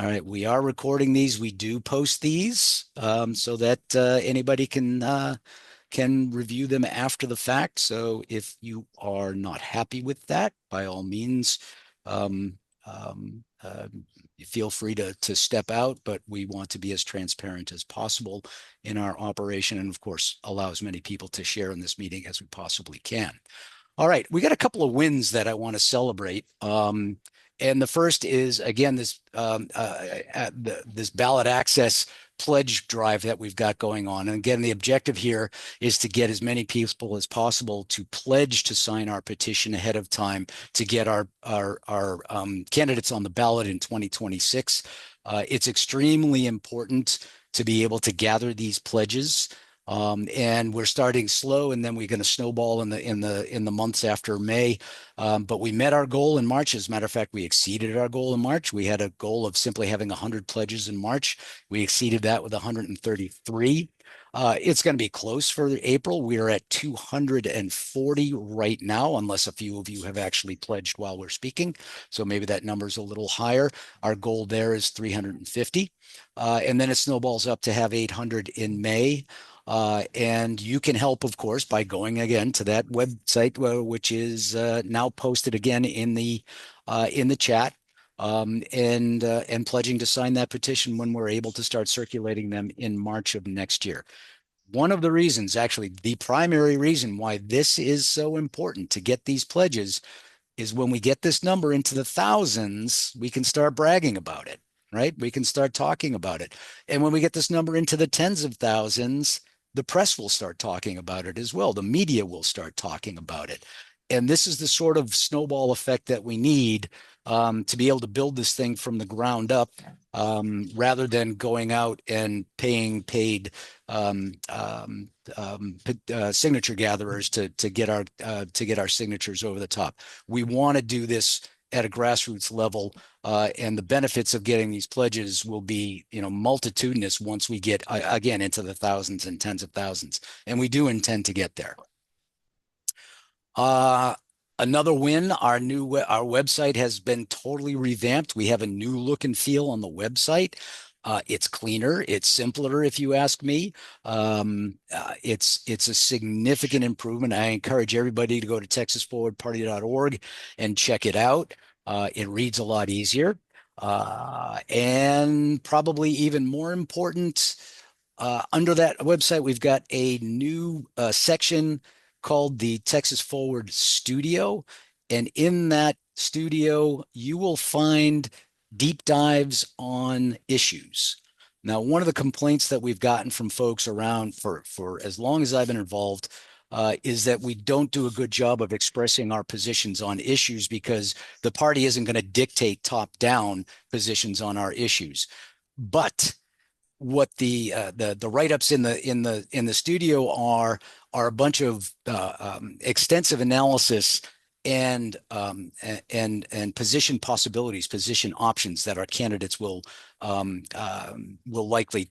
All right, we are recording these. We do post these so that anybody can review them after the fact. So if you are not happy with that, by all means, um, um, uh, feel free to step out. But we want to be as transparent as possible in our operation, and of course, allow as many people to share in this meeting as we possibly can. All right, we got a couple of wins that I want to celebrate. And the first is again this ballot access pledge drive that we've got going on. And again, the objective here is to get as many people as possible to pledge to sign our petition ahead of time to get our candidates on the ballot in 2026. It's extremely important to be able to gather these pledges. And we're starting slow, and then we're going to snowball in the months after May. But we met our goal in March. As a matter of fact, we exceeded our goal in March. We had a goal of simply having 100 pledges in March. We exceeded that with 133. It's going to be close for April. We are at 240 right now, unless a few of you have actually pledged while we're speaking. So maybe that number is a little higher. Our goal there is 350. And then it snowballs up to have 800 in May. And you can help, of course, by going again to that website, which is now posted again in the chat, and pledging to sign that petition when we're able to start circulating them in March of next year. One of the reasons, actually, the primary reason why this is so important to get these pledges is when we get this number into the thousands, we can start bragging about it, right? We can start talking about it. And when we get this number into the tens of thousands, the press will start talking about it as well. The media will start talking about it. And this is the sort of snowball effect that we need to be able to build this thing from the ground up, rather than going out and paying paid signature gatherers to get our signatures over the top. We want to do this at a grassroots level, and the benefits of getting these pledges will be, multitudinous once we get again into the thousands and tens of thousands, and we do intend to get there. Another win, our website has been totally revamped. We have a new look and feel on the website. It's cleaner, it's simpler, if you ask me. It's a significant improvement. I encourage everybody to go to texasforwardparty.org and check it out. It reads a lot easier. And probably even more important, under that website, we've got a new section called the Texas Forward Studio. And in that studio, you will find deep dives on issues. Now, one of the complaints that we've gotten from folks around for as long as I've been involved is that we don't do a good job of expressing our positions on issues because the party isn't going to dictate top-down positions on our issues. But what the write-ups in the studio are a bunch of extensive analysis and position possibilities, position options that our candidates will likely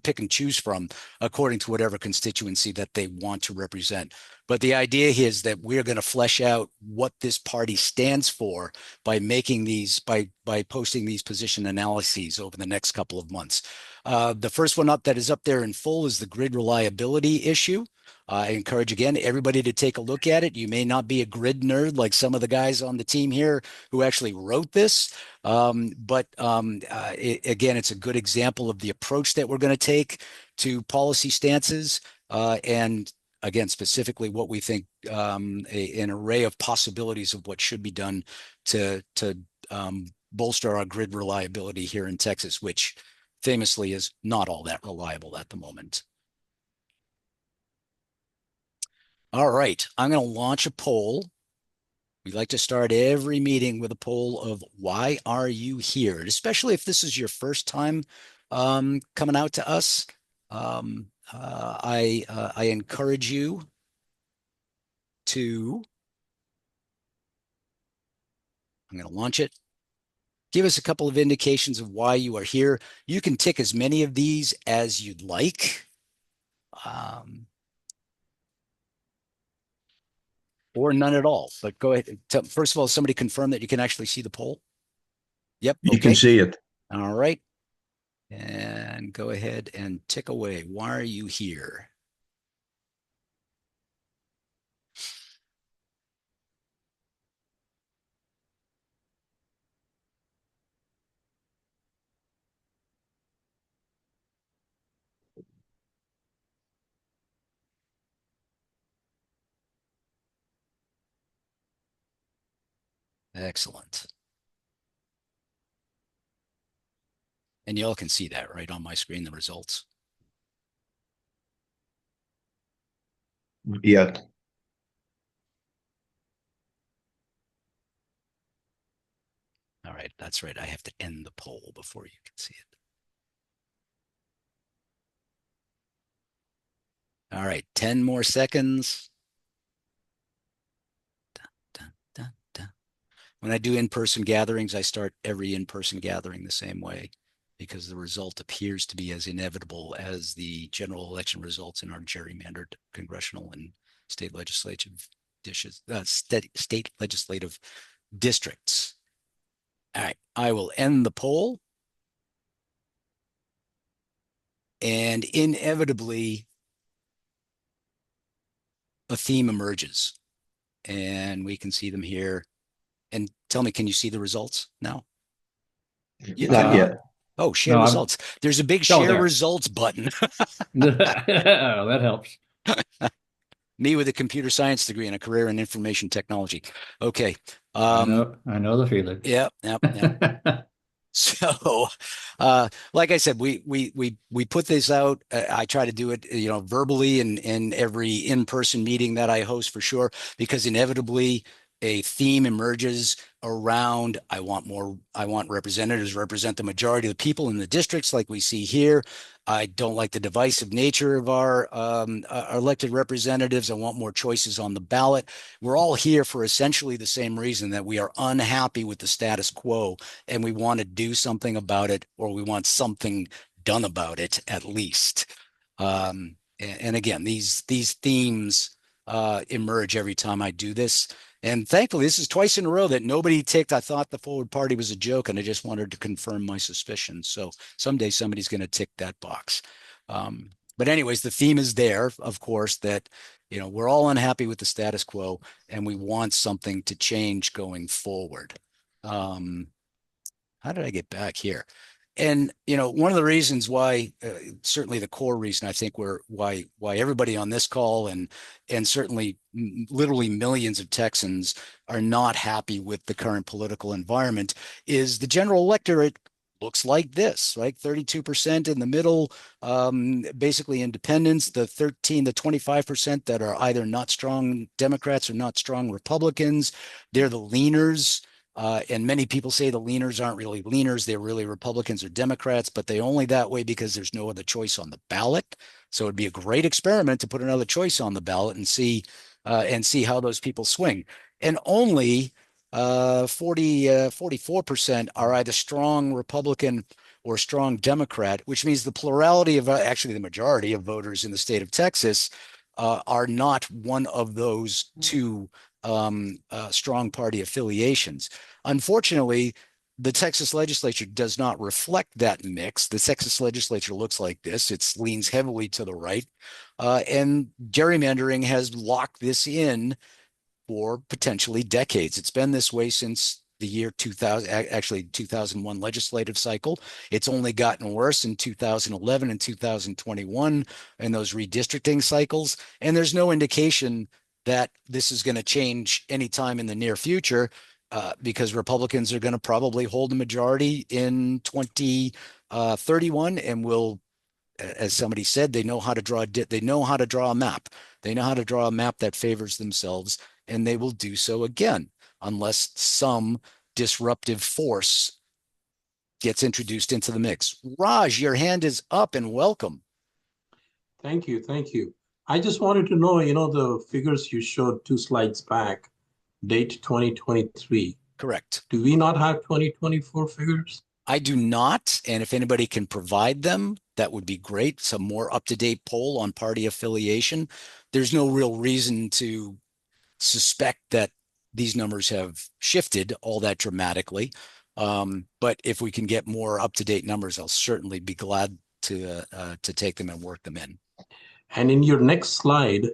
pick and choose from according to whatever constituency that they want to represent. But the idea is that we're going to flesh out what this party stands for by posting these position analyses over the next couple of months. The first one up that is up there in full is the grid reliability issue. I encourage, again, everybody to take a look at it. You may not be a grid nerd like some of the guys on the team here who actually wrote this, but again, it's a good example of the approach that we're going to take to policy stances, and again, specifically what we think, an array of possibilities of what should be done to bolster our grid reliability here in Texas, which famously is not all that reliable at the moment. All right, I'm going to launch a poll. We like to start every meeting with a poll of why are you here? Especially if this is your first time coming out to us. I encourage you to, I'm going to launch it. Give us a couple of indications of why you are here. You can tick as many of these as you'd like. Or none at all, but go ahead. First of all, somebody confirm that you can actually see the poll. Yep. You can see it. All right. And go ahead and tick away. Why are you here? Excellent. And y'all can see that right on my screen, the results. Yeah. All right, that's right. I have to end the poll before you can see it. All right, 10 more seconds. Dun, dun, dun, dun. When I do in-person gatherings, I start every in-person gathering the same way because the result appears to be as inevitable as the general election results in our gerrymandered congressional and state legislative state legislative districts. All right, I will end the poll. And inevitably, a theme emerges. And we can see them here. And tell me, can you see the results now? You Not cannot? yet. Oh, share No, I'm results. There's a big oh share there. results button. That helps. Me with a computer science degree and a career in information technology. Okay. I know the feeling. Yeah, yeah, yeah. So, like I said, we put this out. I try to do it, verbally in every in-person meeting that I host for sure, because inevitably a theme emerges around I want representatives represent the majority of the people in the districts, like we see here. I don't like the divisive nature of our elected representatives. I want more choices on the ballot. We're all here for essentially the same reason, that we are unhappy with the status quo and we want to do something about it, or we want something done about it at least. And again, these themes emerge every time I do this. And thankfully, this is twice in a row that nobody ticked. I thought the forward party was a joke, and I just wanted to confirm my suspicions. So someday somebody's going to tick that box. But anyways, the theme is there, of course, that we're all unhappy with the status quo, and we want something to change going forward. How did I get back here? And one of the reasons why, certainly the core reason, I think, why everybody on this call and certainly literally millions of Texans are not happy with the current political environment is the general electorate looks like this, right? 32% in the middle, basically independents, the 25% that are either not strong Democrats or not strong Republicans. They're the leaners. And many people say the leaners aren't really leaners. They're really Republicans or Democrats, but they only that way because there's no other choice on the ballot. So it'd be a great experiment to put another choice on the ballot and see how those people swing. And only 44% are either strong Republican or strong Democrat, which means the plurality of actually the majority of voters in the state of Texas are not one of those two strong party affiliations. Unfortunately, the Texas legislature does not reflect that mix. The Texas legislature looks like this. It leans heavily to the right. And gerrymandering has locked this in for potentially decades. It's been this way since the year 2000, actually 2001 legislative cycle. It's only gotten worse in 2011 and 2021 in those redistricting cycles. And there's no indication that this is going to change anytime in the near future, because Republicans are going to probably hold a majority in 2031 and will, as somebody said, they know how to draw a map. They know how to draw a map that favors themselves, and they will do so again unless some disruptive force gets introduced into the mix. Raj, your hand is up and welcome. Thank you. Thank you. I just wanted to know, the figures you showed 2 slides back, date 2023. Correct. Do we not have 2024 figures? I do not. And if anybody can provide them, that would be great. Some more up-to-date poll on party affiliation. There's no real reason to suspect that these numbers have shifted all that dramatically. But if we can get more up-to-date numbers, I'll certainly be glad to take them and work them in. And in your next slide,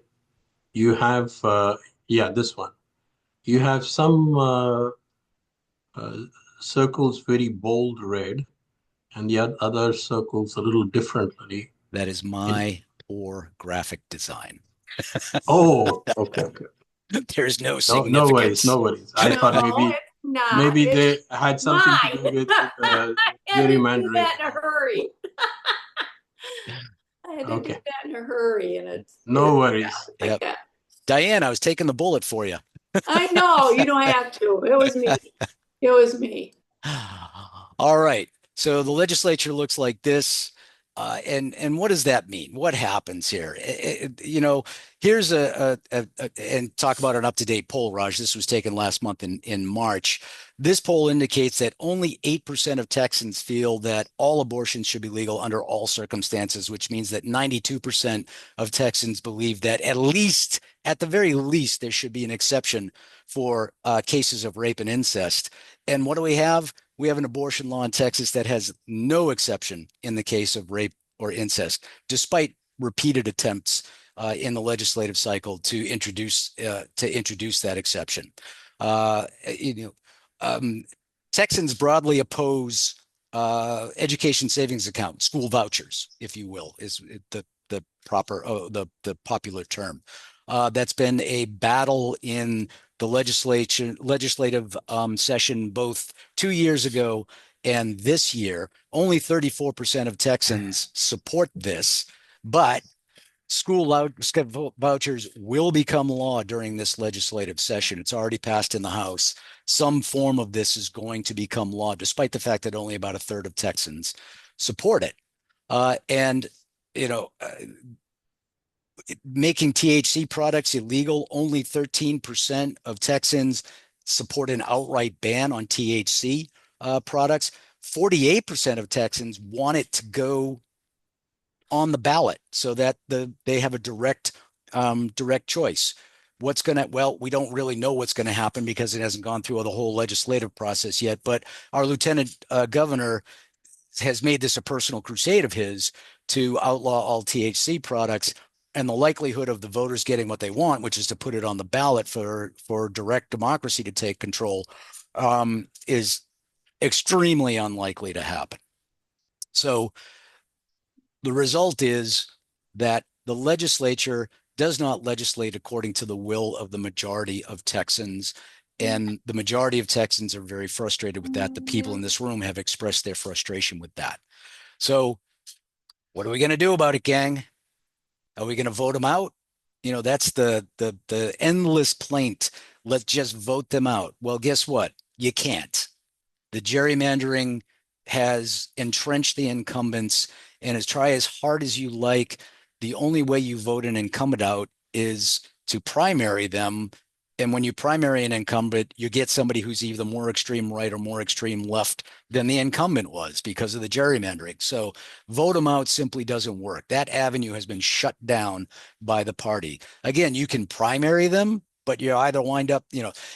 you have, yeah, this one. You have some uh, circles very bold red, and the other circles a little differently. That is my poor graphic design. Oh, okay, okay. There's no No, no worries, significance. no worries. I thought No, it's not. maybe they It's had something to do mine. with I had to do gerrymandering. that in a hurry. I had to do Okay, that in a hurry, and no yeah, worries. like Yep. that. Diane, I was taking the bullet for you. I know you don't have to. It was me. It was me. All right. So the legislature looks like this. And what does that mean? What happens here? Here's and talk about an up-to-date poll, Raj. This was taken last month in March. This poll indicates that only 8% of Texans feel that all abortions should be legal under all circumstances, which means that 92% of Texans believe that at the very least, there should be an exception for cases of rape and incest. And what do we have? We have an abortion law in Texas that has no exception in the case of rape or incest, despite repeated attempts in the legislative cycle to introduce that exception. Uh, you know, Texans broadly oppose education savings account, school vouchers, if you will, is the proper the popular term. That's been a battle in the legislative session both 2 years ago and this year. Only 34% of Texans support this, but school vouchers will become law during this legislative session. It's already passed in the House. Some form of this is going to become law, despite the fact that only about a third of Texans support it. And you know, making THC products illegal, only 13% of Texans support an outright ban on THC products. 48% of Texans want it to go on the ballot so that they have a direct choice. We don't really know what's going to happen because it hasn't gone through the whole legislative process yet. But our lieutenant governor has made this a personal crusade of his to outlaw all THC products. And the likelihood of the voters getting what they want, which is to put it on the ballot for direct democracy to take control, is extremely unlikely to happen. So the result is that the legislature does not legislate according to the will of the majority of Texans. And the majority of Texans are very frustrated with that. The people in this room have expressed their frustration with that. So what are we going to do about it, gang? Are we going to vote them out? That's the endless plaint. Let's just vote them out. Well, guess what? You can't. The gerrymandering has entrenched the incumbents, and try as hard as you like, the only way you vote an incumbent out is to primary them. And when you primary an incumbent, you get somebody who's either more extreme right or more extreme left than the incumbent was because of the gerrymandering. So vote them out simply doesn't work. That avenue has been shut down by the party. Again, you can primary them, but you either wind up,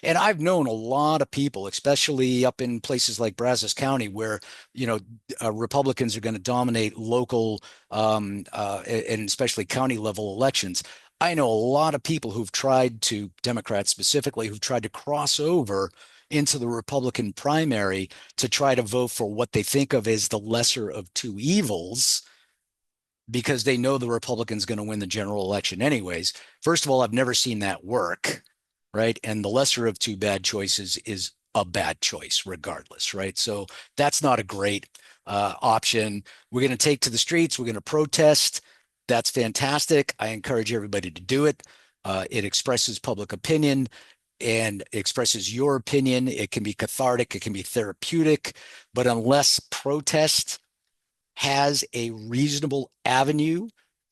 and I've known a lot of people, especially up in places like Brazos County, where, Republicans are going to dominate local and especially county level elections. I know a lot of people Democrats specifically, who've tried to cross over into the Republican primary to try to vote for what they think of as the lesser of two evils, because they know the Republican's going to win the general election anyways. First of all, I've never seen that work, right? And the lesser of two bad choices is a bad choice regardless, right? So that's not a great option. We're going to take to the streets. We're going to protest. That's fantastic. I encourage everybody to do it. It expresses public opinion and expresses your opinion. It can be cathartic. It can be therapeutic. But unless protest has a reasonable avenue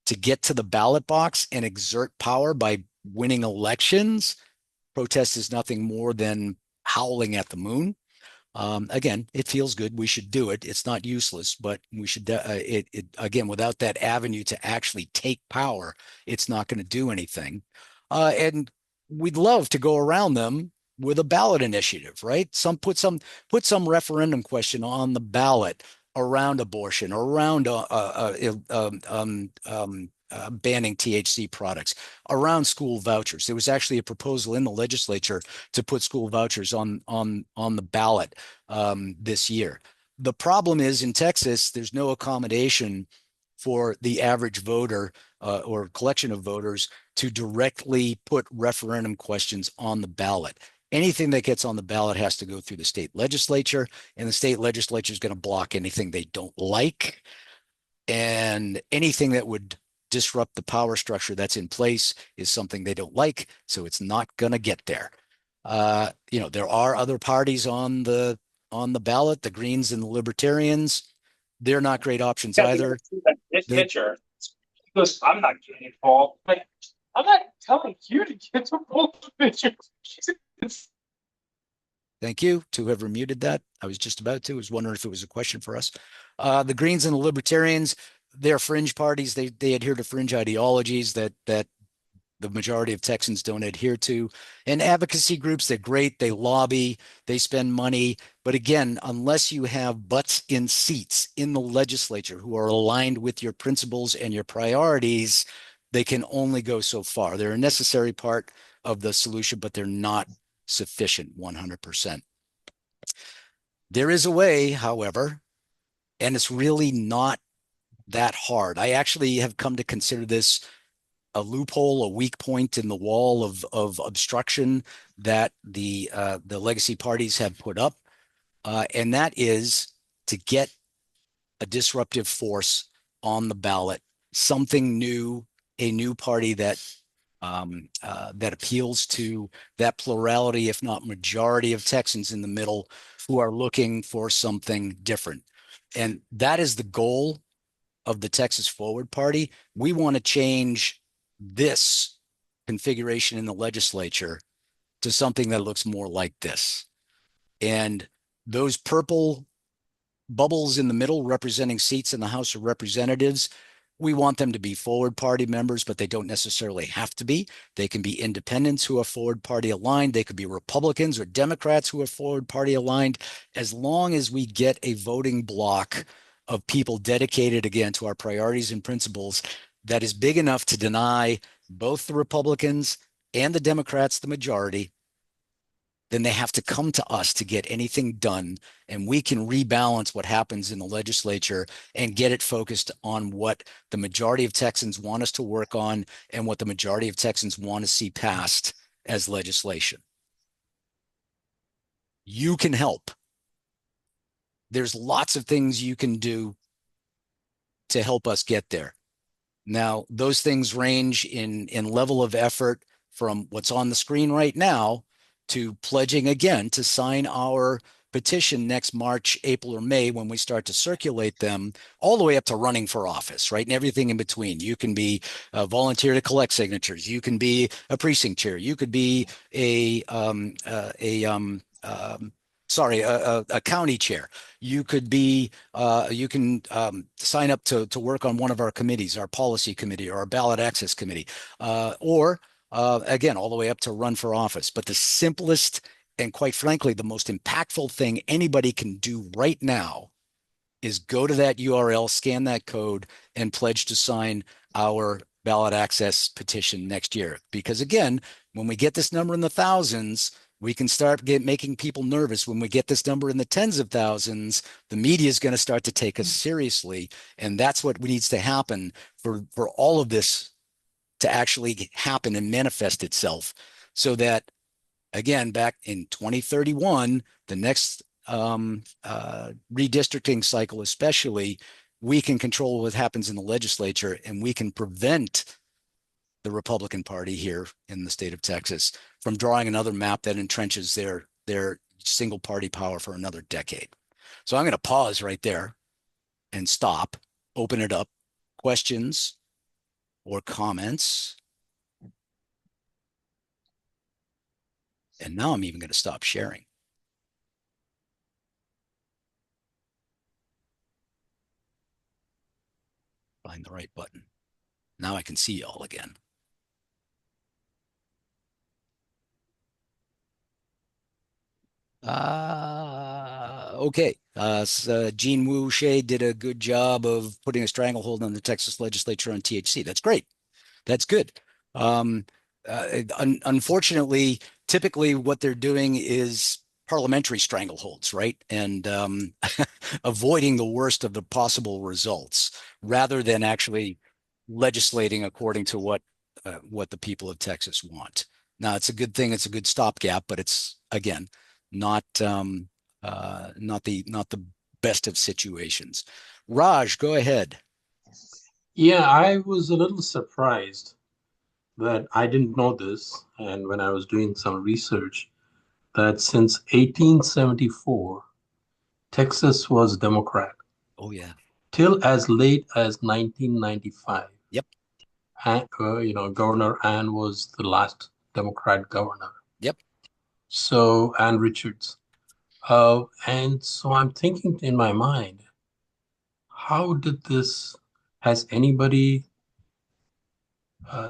to get to the ballot box and exert power by winning elections, protest is nothing more than howling at the moon. Again, it feels good. We should do it. It's not useless, but we should, again, without that avenue to actually take power, it's not going to do anything. And we'd love to go around them with a ballot initiative, right? Put some referendum question on the ballot around abortion, or around banning THC products, around school vouchers. There was actually a proposal in the legislature to put school vouchers on the ballot this year. The problem is in Texas, there's no accommodation for the average voter or collection of voters to directly put referendum questions on the ballot. Anything that gets on the ballot has to go through the state legislature, and the state legislature is going to block anything they don't like. And anything that would disrupt the power structure that's in place is something they don't like. So it's not going to get there. There are other parties on the ballot, the Greens and the Libertarians. They're not great options either. This They, picture, he goes, I'm not getting involved. Like, I'm not telling you to get involved with pictures. Thank you to whoever muted that. I was just about to. I was wondering if it was a question for us. The Greens and the Libertarians, they're fringe parties. They adhere to fringe ideologies that the majority of Texans don't adhere to. And advocacy groups, they're great. They lobby, they spend money. But again, unless you have butts in seats in the legislature who are aligned with your principles and your priorities, they can only go so far. They're a necessary part of the solution, but they're not sufficient 100%. There is a way, however, and it's really not that hard. I actually have come to consider this a loophole, a weak point in the wall of obstruction that the legacy parties have put up, and that is to get a disruptive force on the ballot, something new, a new party that appeals to that plurality, if not majority, of Texans in the middle who are looking for something different. And that is the goal of the Texas Forward Party. We want to change this configuration in the legislature to something that looks more like this. And those purple bubbles in the middle representing seats in the House of Representatives, we want them to be Forward Party members, but they don't necessarily have to be. They can be independents who are Forward Party aligned. They could be Republicans or Democrats who are Forward Party aligned, as long as we get a voting block of people dedicated, again, to our priorities and principles that is big enough to deny both the Republicans and the Democrats the majority. Then they have to come to us to get anything done, and we can rebalance what happens in the legislature and get it focused on what the majority of Texans want us to work on and what the majority of Texans want to see passed as legislation. You can help. There's lots of things you can do to help us get there. Now, those things range in level of effort from what's on the screen right now to pledging again to sign our petition next March, April, or May when we start to circulate them, all the way up to running for office, right? And everything in between. You can be a volunteer to collect signatures. You can be a precinct chair. You could be a county chair. You could be, you can sign up to work on one of our committees, our policy committee or our ballot access committee, or again, all the way up to run for office. But the simplest and quite frankly, the most impactful thing anybody can do right now is go to that URL, scan that code, and pledge to sign our ballot access petition next year. Because again, when we get this number in the thousands, we can start making people nervous. When we get this number in the tens of thousands, the media is going to start to take us seriously. And that's what needs to happen for all of this to actually happen and manifest itself, so that, again, back in 2031, the next redistricting cycle especially, we can control what happens in the legislature, and we can prevent the Republican Party here in the state of Texas from drawing another map that entrenches their single party power for another decade. So I'm going to pause right there and stop, open it up. Questions or comments? And now I'm even going to stop sharing. Find the right button. Now I can see y'all again. Okay. Gene Wu Shea did a good job of putting a stranglehold on the Texas legislature on THC. That's great. That's good. Um, Unfortunately, typically what they're doing is parliamentary strangleholds, right? And avoiding the worst of the possible results rather than actually legislating according to what the people of Texas want. Now, it's a good thing. It's a good stopgap, but it's again not not the best of situations. Raj, go ahead. Yeah, I was a little surprised that I didn't know this, and when I was doing some research, that since 1874, Texas was Democrat Oh yeah. till as late as 1995. Yep. Governor Ann was the last Democrat governor. Yep. So, Ann Richards. And so I'm thinking in my mind, how did this, has anybody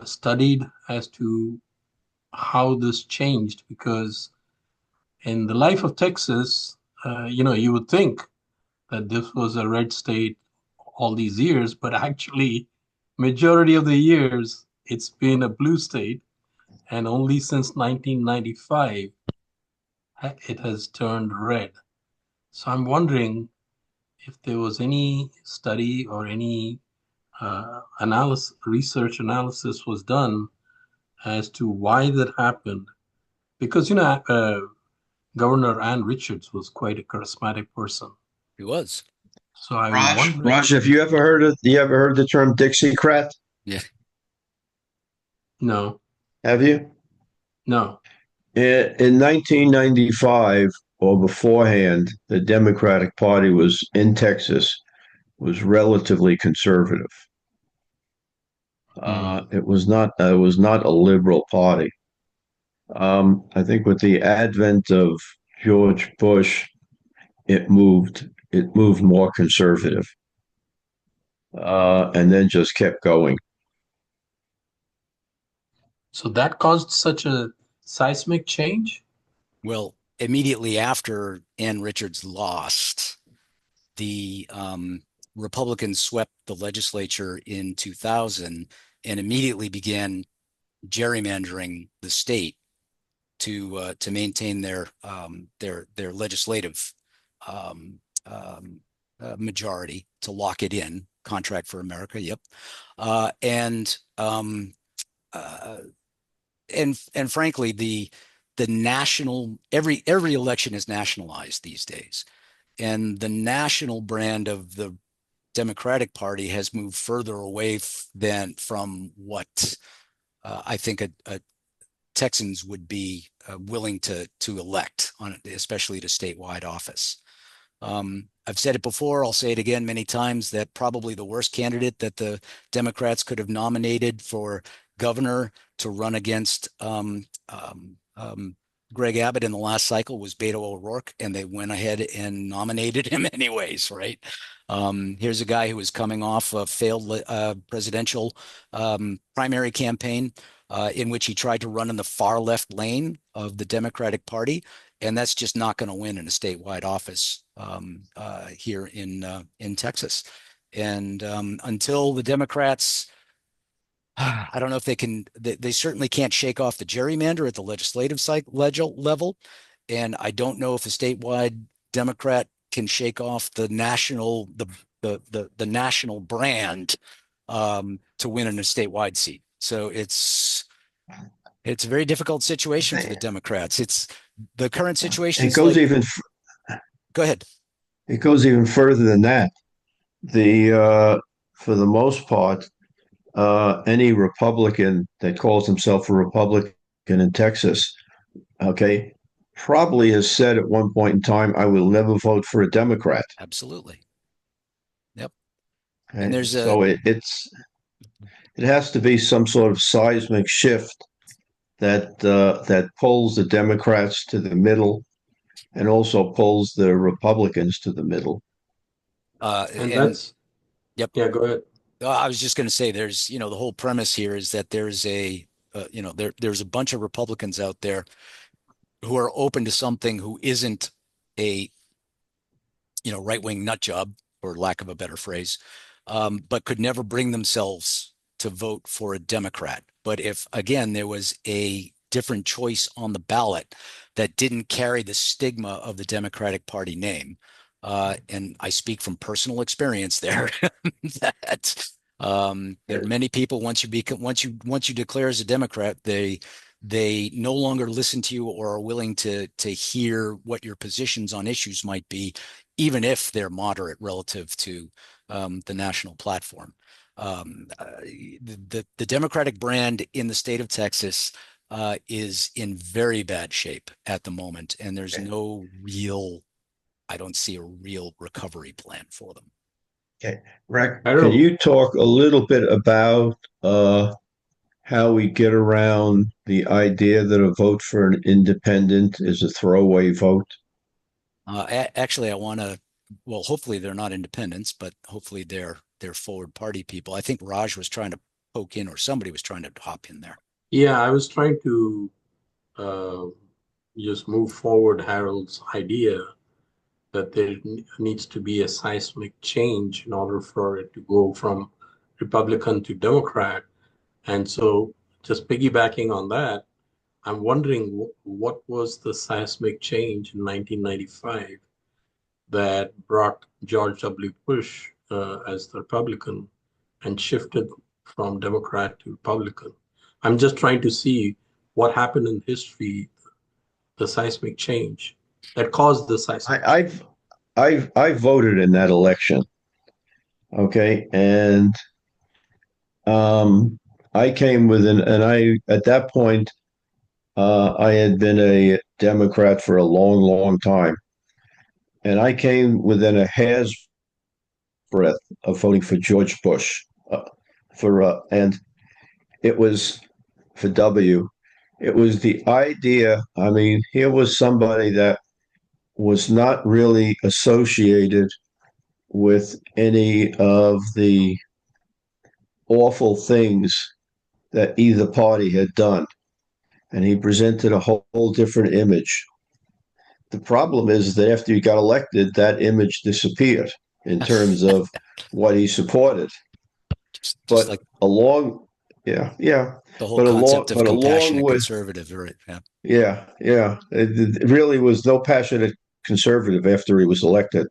studied as to how this changed? Because in the life of Texas, you would think that this was a red state all these years, but actually, majority of the years, it's been a blue state. And only since 1995, it has turned red. So I'm wondering if there was any study or any research analysis was done as to why that happened. Because, Governor Ann Richards was quite a charismatic person. He was. So I'm Raj, wondering, Raj, have you ever heard of you ever heard the term Dixiecrat? Yeah. no, Have you? no. In 1995 or beforehand, the Democratic Party was in Texas was relatively conservative. It was not a liberal party. I think with the advent of George Bush, it moved more conservative, and then just kept going. So that caused such a seismic change? Well, immediately after Ann Richards lost, the Republicans swept the legislature in 2000 and immediately began gerrymandering the state to maintain their legislative um, um, majority to lock it in. Contract for America. Yep. Uh, and um, uh, and frankly, the national every election is nationalized these days, and the national brand of the Democratic Party has moved further away than from what I think a Texans would be willing to elect on, especially to statewide office. I've said it before, I'll say it again many times, that probably the worst candidate that the Democrats could have nominated for governor to run against Greg Abbott in the last cycle was Beto O'Rourke, and they went ahead and nominated him anyways, right? Here's a guy who was coming off a failed presidential primary campaign in which he tried to run in the far left lane of the Democratic Party, and that's just not going to win in a statewide office here in Texas. And until the Democrats, I don't know if they can. They certainly can't shake off the gerrymander at the legislative level, and I don't know if a statewide Democrat can shake off the national brand to win in a statewide seat. So it's a very difficult situation for the Democrats. It's the current situation It is goes like, even go ahead. it goes even further than that. The For the most part, any Republican that calls himself a Republican in Texas, okay, probably has said at one point in time, "I will never vote for a Democrat." Absolutely. Yep. And Okay? So it has to be some sort of seismic shift that pulls the Democrats to the middle and also pulls the Republicans to the middle. And and that's, yep. yeah, go ahead. I was just going to say, there's, the whole premise here is that there's a bunch of Republicans out there who are open to something who isn't a right-wing nut job, for lack of a better phrase, but could never bring themselves to vote for a Democrat. But if, again, there was a different choice on the ballot that didn't carry the stigma of the Democratic Party name, and I speak from personal experience there, that there are many people, once you declare as a Democrat, they no longer listen to you or are willing to hear what your positions on issues might be, even if they're moderate relative to the national platform. The Democratic brand in the state of Texas is in very bad shape at the moment, and there's I don't see a real recovery plan for them. Okay. Rick, I don't can know. you talk a little bit about how we get around the idea that a vote for an independent is a throwaway vote? Actually, I want to. Well, hopefully they're not independents, but hopefully they're forward party people. I think Raj was trying to poke in, or somebody was trying to hop in there. Yeah, I was trying to uh, just move forward Harold's idea that there needs to be a seismic change in order for it to go from Republican to Democrat. And so, just piggybacking on that, I'm wondering what was the seismic change in 1995 that brought George W. Bush as the Republican and shifted from Democrat to Republican. I'm just trying to see what happened in history, the seismic change that caused the seismic. I voted in that election. Okay, and I came within, and I at that point I had been a Democrat for a long, long time, and I came within a hair's breadth of voting for George Bush and it was for W. It was the idea. I mean, here was somebody that was not really associated with any of the awful things that either party had done. And he presented a whole different image. The problem is that after he got elected, that image disappeared in terms of what he supported. Just like But along, yeah, yeah, the whole concept of but along compassionate with, conservative, right? Yeah. yeah, it really was no passionate conservative after he was elected.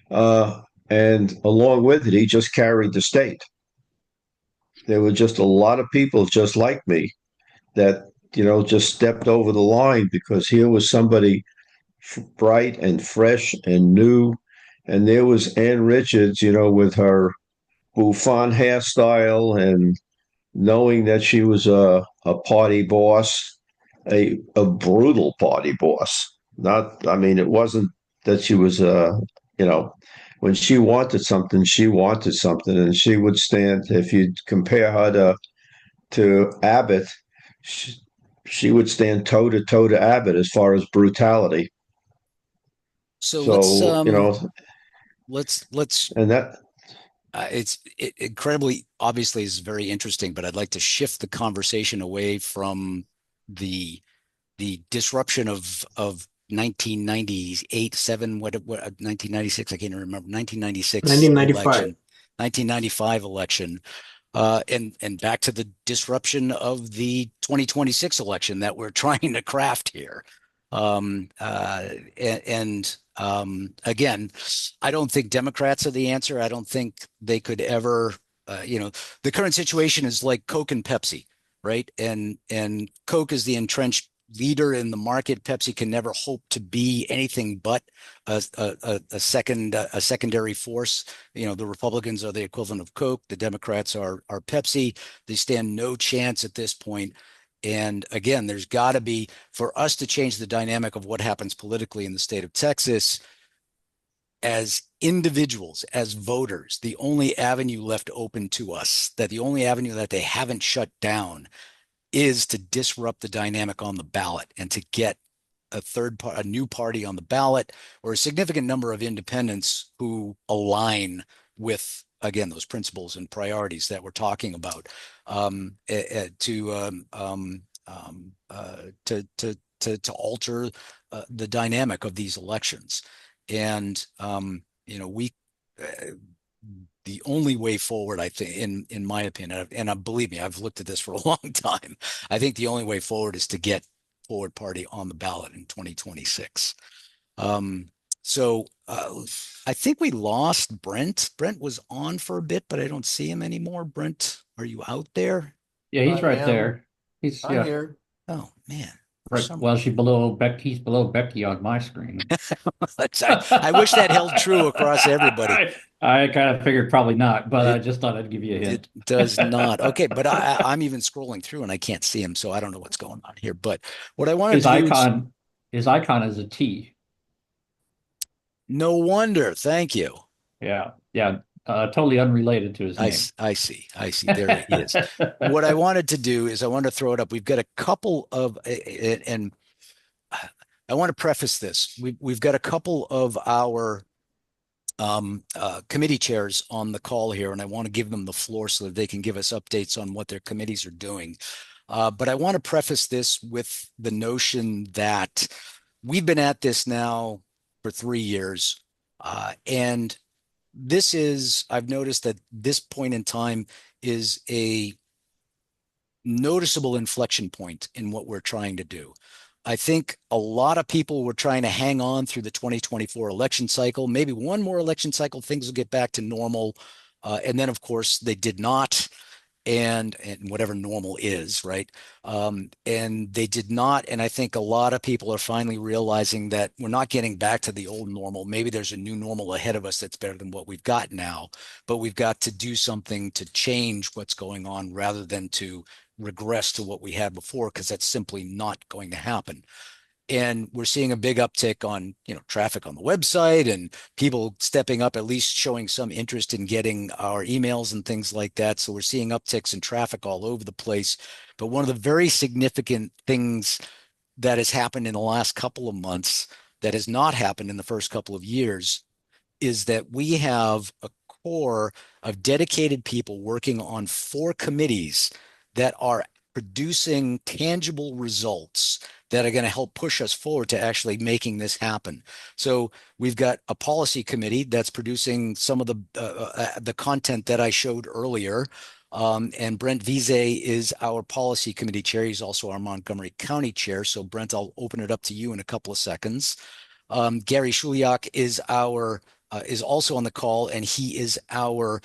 And along with it, he just carried the state. There were just a lot of people just like me that, just stepped over the line because here was somebody bright and fresh and new. And there was Ann Richards, with her bouffant hairstyle and knowing that she was a party boss, a brutal party boss. Not, I mean, it wasn't that she was you know, when she wanted something, and she would stand. If you compare her to Abbott, she, she would stand toe to toe to Abbott as far as brutality. So So, let's and that incredibly obviously is very interesting, but I'd like to shift the conversation away from the disruption of 1998, 7, what 1996, I can't remember, 1996 1995. election, 1995 election, and back to the disruption of the 2026 election that we're trying to craft here. Again, I don't think Democrats are the answer. I don't think they could ever, the current situation is like Coke and Pepsi, right? And Coke is the entrenched leader in the market. Pepsi can never hope to be anything but a secondary force. The Republicans are the equivalent of Coke. The Democrats are Pepsi. They stand no chance at this point. And again, there's got to be, for us to change the dynamic of what happens politically in the state of Texas, as individuals, as voters, the only avenue left open to us, that the only avenue that they haven't shut down, is to disrupt the dynamic on the ballot and to get a new party on the ballot, or a significant number of independents who align with, again, those principles and priorities that we're talking about, to to alter the dynamic of these elections. And we the only way forward, I think, in my opinion, and believe me, I've looked at this for a long time. I think the only way forward is to get Forward Party on the ballot in 2026. So I think we lost Brent. Brent was on for a bit, but I don't see him anymore. Brent, are you out there? Yeah, he's I right am. there. He's I'm here. Oh man, for right. some Well, she's below Becky. He's below Becky on my screen. I wish that held true across everybody. I kind of figured probably not, but I It just thought I'd give you a it hint. does not. Okay, but I'm even scrolling through and I can't see him, so I don't know what's going on here. But what I wanted His to do is icon is a T. no wonder. Thank you. Yeah, yeah, totally unrelated to his name. I see. There he is. What I wanted to do is I wanted to throw it up. We've got a couple of, and I want to preface this. We've got a couple of our committee chairs on the call here, and I want to give them the floor so that they can give us updates on what their committees are doing. But I want to preface this with the notion that we've been at this now for 3 years, and I've noticed that this point in time is a noticeable inflection point in what we're trying to do. I think a lot of people were trying to hang on through the 2024 election cycle. Maybe one more election cycle, things will get back to normal. And then, of course, they did not. And whatever normal is, right? And they did not. And I think a lot of people are finally realizing that we're not getting back to the old normal. Maybe there's a new normal ahead of us that's better than what we've got now, but we've got to do something to change what's going on rather than to regress to what we had before, because that's simply not going to happen. And we're seeing a big uptick on traffic on the website and people stepping up, at least showing some interest in getting our emails and things like that. So we're seeing upticks in traffic all over the place. But one of the very significant things that has happened in the last couple of months that has not happened in the first couple of years is that we have a core of dedicated people working on 4 committees that are producing tangible results that are going to help push us forward to actually making this happen. So we've got a policy committee that's producing some of the content that I showed earlier. And Brent Vize is our policy committee chair. He's also our Montgomery County chair. So Brent, I'll open it up to you in a couple of seconds. Gary Shuliak is also on the call, and he is our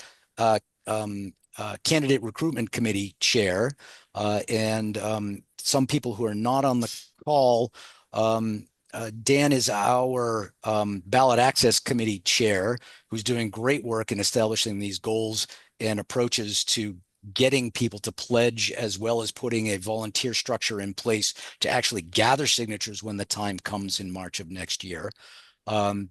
candidate recruitment committee chair. And some people who are not on the call, Dan is our ballot access committee chair, who's doing great work in establishing these goals and approaches to getting people to pledge, as well as putting a volunteer structure in place to actually gather signatures when the time comes in March of next year.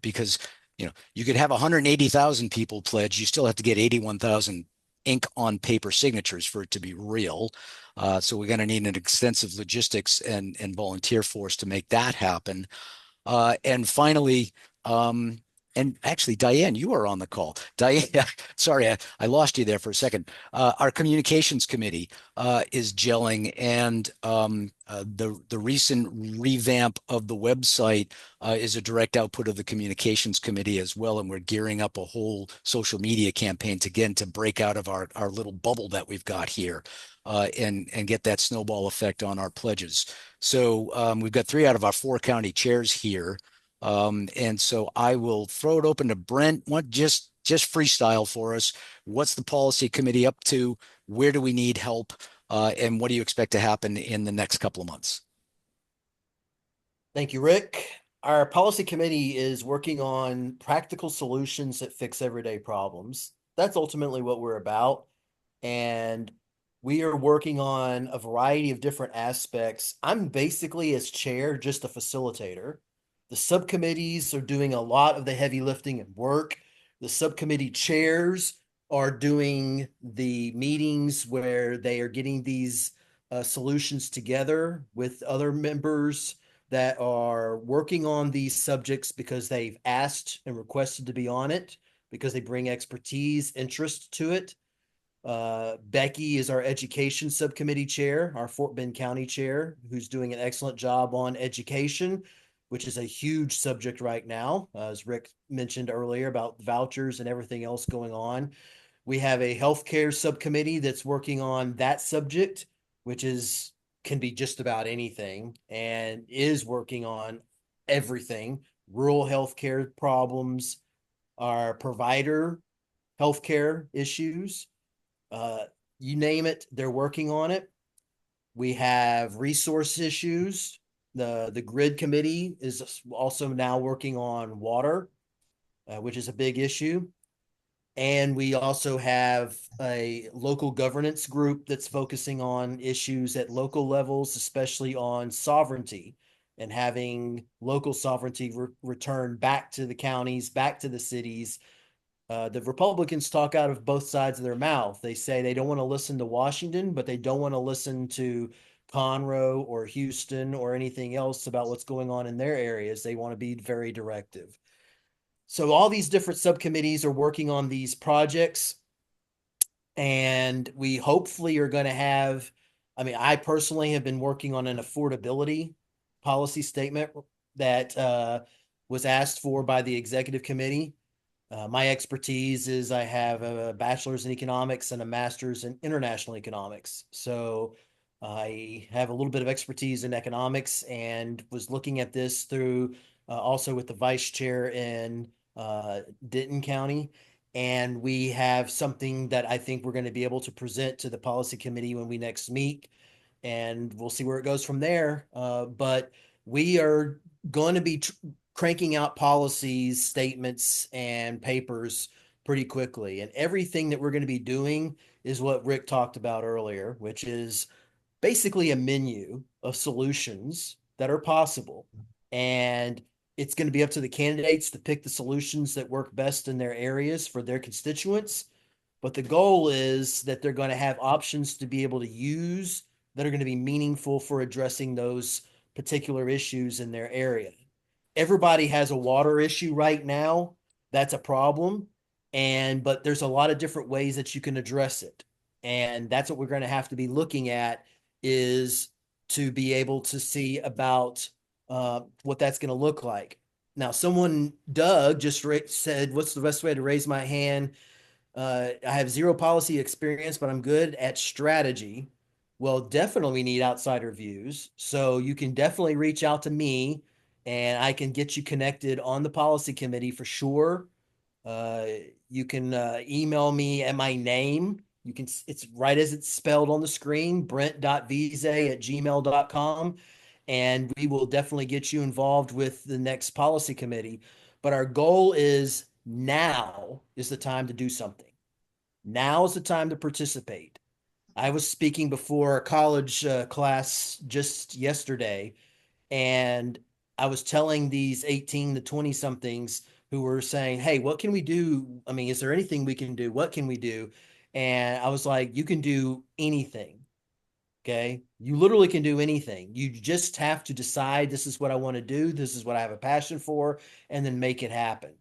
Because you could have 180,000 people pledge, you still have to get 81,000 ink on paper signatures for it to be real. So we're going to need an extensive logistics and volunteer force to make that happen. And finally, and actually, Diane, you are on the call. Diane, sorry, I lost you there for a second. Our communications committee is gelling, and the recent revamp of the website is a direct output of the communications committee as well. And we're gearing up a whole social media campaign to break out of our little bubble that we've got here and get that snowball effect on our pledges. So we've got 3 out of our 4 county chairs here. And so I will throw it open to Brent. Just freestyle for us. What's the policy committee up to? Where do we need help? And what do you expect to happen in the next couple of months? Thank you, Rick. Our policy committee is working on practical solutions that fix everyday problems. That's ultimately what we're about. And we are working on a variety of different aspects. I'm basically, as chair, just a facilitator. The subcommittees are doing a lot of the heavy lifting and work. The subcommittee chairs are doing the meetings where they are getting these solutions together with other members that are working on these subjects because they've asked and requested to be on it, because they bring expertise, interest to it. Becky is our education subcommittee chair, our Fort Bend County chair, who's doing an excellent job on education, which is a huge subject right now, as Rick mentioned earlier about vouchers and everything else going on. We have a healthcare subcommittee that's working on that subject, which is can be just about anything and is working on everything, rural healthcare problems, our provider healthcare issues, uh, you name it, they're working on it. We have resource issues. The grid committee is also now working on water, which is a big issue. And we also have a local governance group that's focusing on issues at local levels, especially on sovereignty and having local sovereignty return back to the counties, back to the cities. The Republicans talk out of both sides of their mouth. They say they don't want to listen to Washington, but they don't want to listen to Conroe or Houston or anything else about what's going on in their areas. They want to be very directive. So all these different subcommittees are working on these projects, and we hopefully are going to have, I mean, I personally have been working on an affordability policy statement that was asked for by the executive committee. My expertise is I have a bachelor's in economics and a master's in international economics. So I have a little bit of expertise in economics and was looking at this through also with the vice chair in Denton County. And we have something that I think we're going to be able to present to the policy committee when we next meet. And we'll see where it goes from there. But we are going to be cranking out policies, statements, and papers pretty quickly. And everything that we're going to be doing is what Rick talked about earlier, which is basically a menu of solutions that are possible. And it's going to be up to the candidates to pick the solutions that work best in their areas for their constituents. But the goal is that they're going to have options to be able to use that are going to be meaningful for addressing those particular issues in their area. Everybody has a water issue right now. That's a problem. But there's a lot of different ways that you can address it. And that's what we're going to have to be looking at, is to be able to see about what that's going to look like. Now, Doug just said, what's the best way to raise my hand? I have zero policy experience, but I'm good at strategy. Well, definitely need outsider views. So you can definitely reach out to me and I can get you connected on the policy committee for sure. Uh, you can email me at my name. It's right as it's spelled on the screen, brent.vise@gmail.com. And we will definitely get you involved with the next policy committee. But our goal is now is the time to do something. Now is the time to participate. I was speaking before a college class just yesterday, and I was telling these 18 to 20 somethings who were saying, hey, what can we do? I mean, is there anything we can do? What can we do? And I was like, you can do anything. Okay. You literally can do anything. You just have to decide, this is what I want to do. This is what I have a passion for, and then make it happen.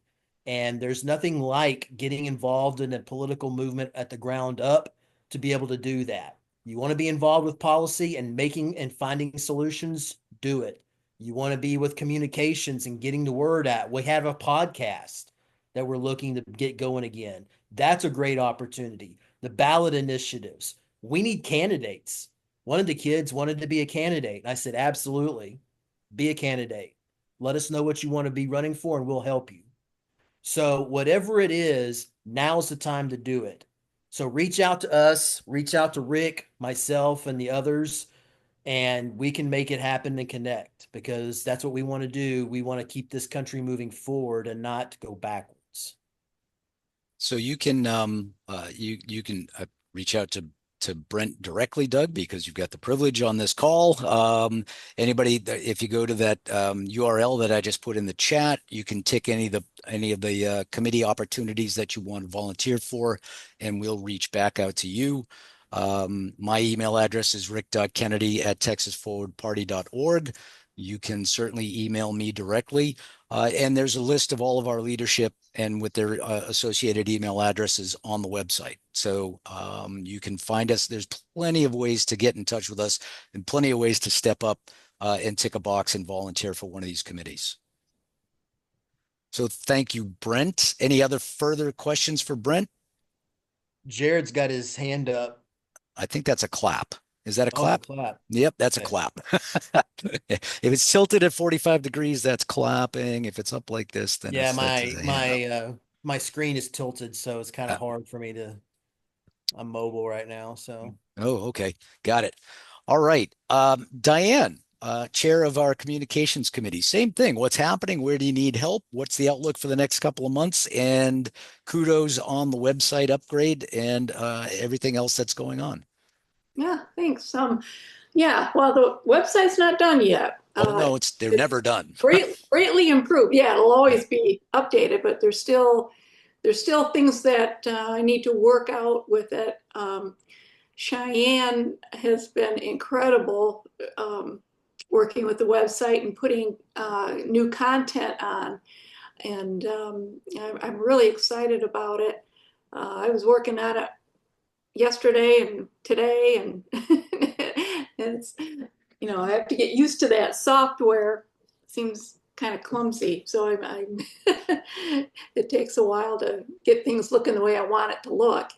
And there's nothing like getting involved in a political movement at the ground up to be able to do that. You want to be involved with policy and making and finding solutions, do it. You want to be with communications and getting the word out. We have a podcast that we're looking to get going again. That's a great opportunity. The ballot initiatives. We need candidates. One of the kids wanted to be a candidate. I said, absolutely, be a candidate. Let us know what you want to be running for and we'll help you. So whatever it is, now's the time to do it. So reach out to us, reach out to Rick, myself, and the others, and we can make it happen and connect, because that's what we want to do. We want to keep this country moving forward and not go backwards. So you can you can reach out to Brent directly, Doug, because you've got the privilege on this call. Anybody, if you go to that URL that I just put in the chat, you can tick any of the committee opportunities that you want to volunteer for, and we'll reach back out to you. My email address is rick.kennedy@texasforwardparty.org. You can certainly email me directly. And there's a list of all of our leadership and with their associated email addresses on the website. So you can find us. There's plenty of ways to get in touch with us and plenty of ways to step up and tick a box and volunteer for one of these committees. So thank you, Brent. Any other further questions for Brent? Jared's got his hand up. I think that's a clap. Is that a Oh, clap? clap. Yep, that's a Okay. clap. If it's tilted at 45 degrees, that's clapping. If it's up like this, then Yeah, that's a hand up. my screen is tilted, so it's kind Uh, of hard for me to. I'm mobile right now, so. Oh, okay. Got it. All right. Diane, chair of our communications committee, same thing. What's happening? Where do you need help? What's the outlook for the next couple of months? And kudos on the website upgrade and everything else that's going on. Yeah, thanks. Yeah, well, the website's not done yet. Oh, no, they're never done. Greatly improved. Yeah, it'll always be updated, but there's still things that I need to work out with it. Cheyenne has been incredible working with the website and putting new content on, and I'm really excited about it. I was working on it yesterday and today, and it's, I have to get used to that software. It seems kind of clumsy, so I'm it takes a while to get things looking the way I want it to look.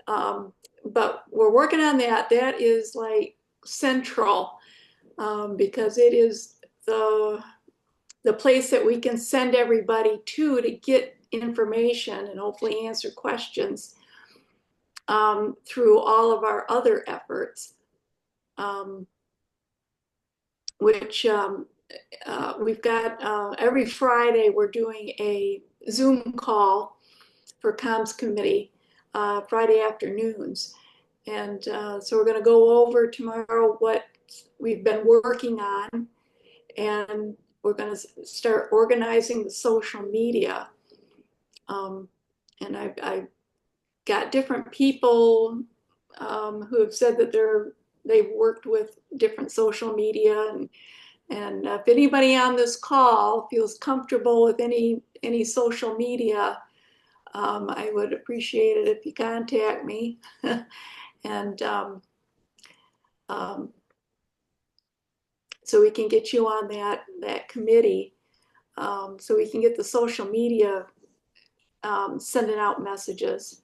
But we're working on that. That is like central, because it is the place that we can send everybody to get information and hopefully answer questions through all of our other efforts, which we've got every Friday we're doing a Zoom call for comms committee, Friday afternoons. And so we're going to go over tomorrow what we've been working on, and we're going to start organizing the social media. And I've got different people who have said that they've worked with different social media, and if anybody on this call feels comfortable with any social media, I would appreciate it if you contact me. And so we can get you on that committee, so we can get the social media sending out messages.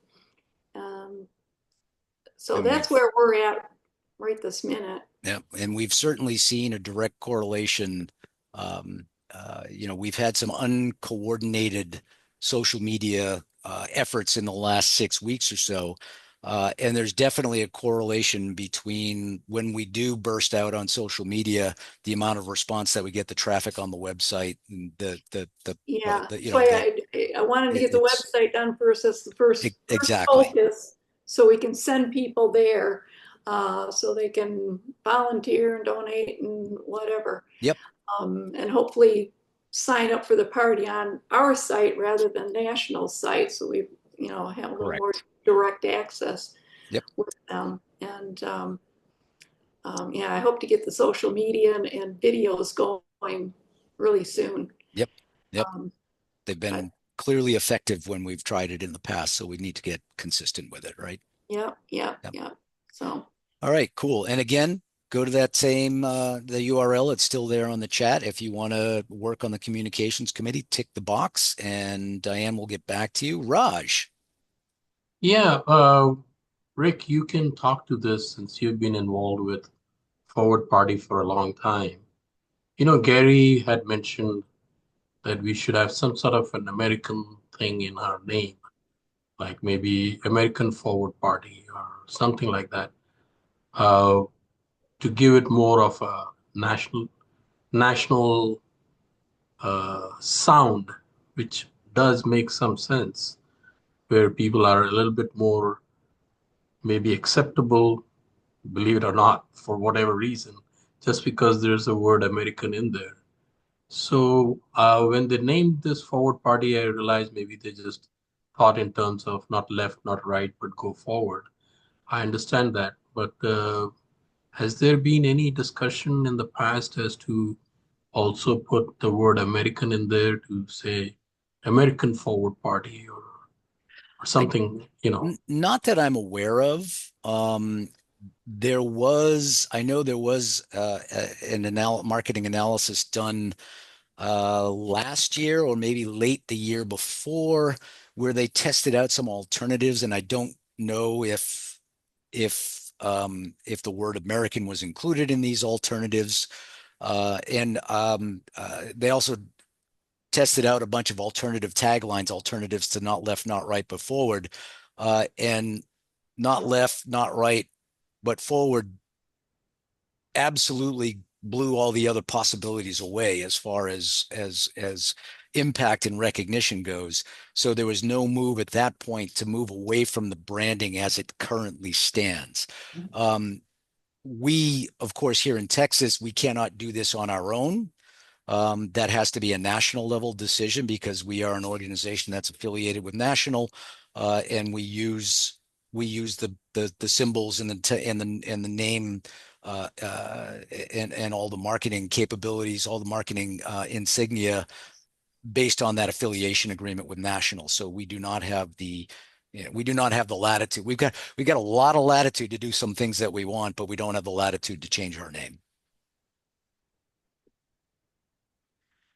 So that's where we're at right this minute. Yeah, and we've certainly seen a direct correlation. We've had some uncoordinated social media efforts in the last 6 weeks or so. And there's definitely a correlation between when we do burst out on social media, the amount of response that we get, the traffic on the website, and Yeah, that's why I wanted to get the website done first. That's the first exactly focus, so we can send people there, so they can volunteer and donate and whatever. Yep. And hopefully sign up for the party on our site rather than national site, so we have a little more direct access. Yep. With them. And yeah, I hope to get the social media and videos going really soon. Yep. They've been clearly effective when we've tried it in the past, so we need to get consistent with it, right? Yep. So. All right, cool. And again, go to that same the URL. It's still there on the chat. If you want to work on the communications committee, tick the box, and Diane will get back to you. Raj. Yeah, Rick, you can talk to this since you've been involved with Forward Party for a long time. Gary had mentioned that we should have some sort of an American thing in our name, like maybe American Forward Party or something like that, to give it more of a national sound, which does make some sense, where people are a little bit more maybe acceptable, believe it or not, for whatever reason, just because there's a word American in there. So when they named this Forward Party, I realized maybe they just thought in terms of not left, not right, but go forward. I understand that, but has there been any discussion in the past as to also put the word American in there to say American Forward Party or something, Not that I'm aware of. I know there was an marketing analysis done last year or maybe late the year before where they tested out some alternatives, and I don't know if the word American was included in these alternatives. And they also tested out a bunch of alternative taglines, alternatives to not left, not right, but forward. And not left, not right, but forward absolutely blew all the other possibilities away as far as impact and recognition goes. So there was no move at that point to move away from the branding as it currently stands. We, of course, here in Texas, we cannot do this on our own. That has to be a national level decision because we are an organization that's affiliated with national, and we use the symbols and the name and all the marketing capabilities, all the marketing insignia based on that affiliation agreement with national. So we do not have the latitude. We've got a lot of latitude to do some things that we want, but we don't have the latitude to change our name.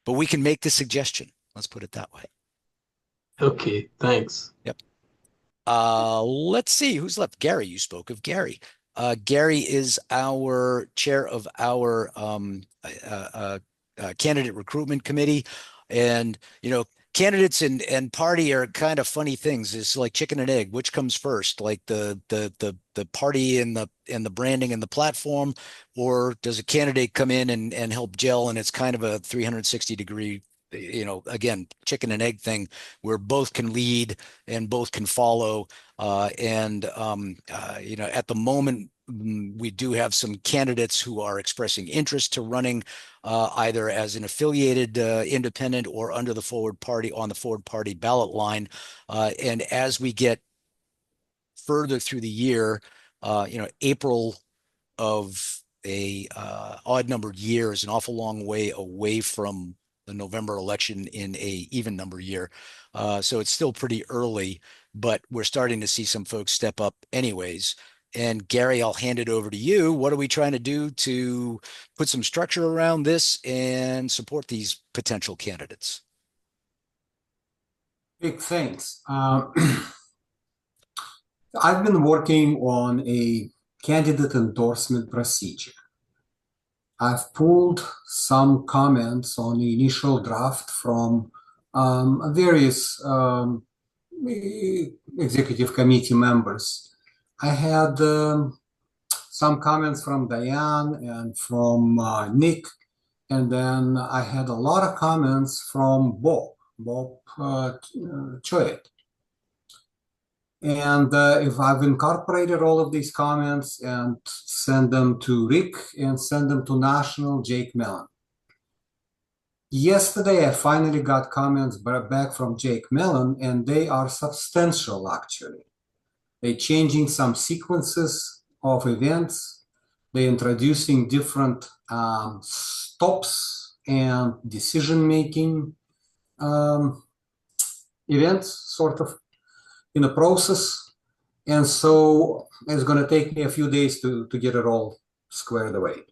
But we can make the suggestion. Let's put it that way. Okay, thanks. Yep. Let's see who's left. Gary, you spoke of Gary. Gary is our chair of our candidate recruitment committee. And, candidates and party are kind of funny things. It's like chicken and egg. Which comes first? Like the party and the branding and the platform, or does a candidate come in and help gel? And it's kind of a 360-degree, again, chicken and egg thing where both can lead and both can follow. At the moment, we do have some candidates who are expressing interest to running either as an affiliated independent or under the forward party on the forward party ballot line. And as we get further through the year, April of a odd numbered year is an awful long way away from the November election in a even number year. So it's still pretty early, but we're starting to see some folks step up anyways. And Gary, I'll hand it over to you. What are we trying to do to put some structure around this and support these potential candidates? Big thanks. I've been working on a candidate endorsement procedure. I've pulled some comments on the initial draft from various executive committee members. I had some comments from Diane and from Nick, and then I had a lot of comments from Bob Choate. And if I've incorporated all of these comments and send them to Rick and send them to National, Jake Mellon. Yesterday, I finally got comments back from Jake Mellon, and they are substantial, actually. They're changing some sequences of events. They're introducing different stops and decision-making events, sort of, in a process. And so it's going to take me a few days to get it all squared away.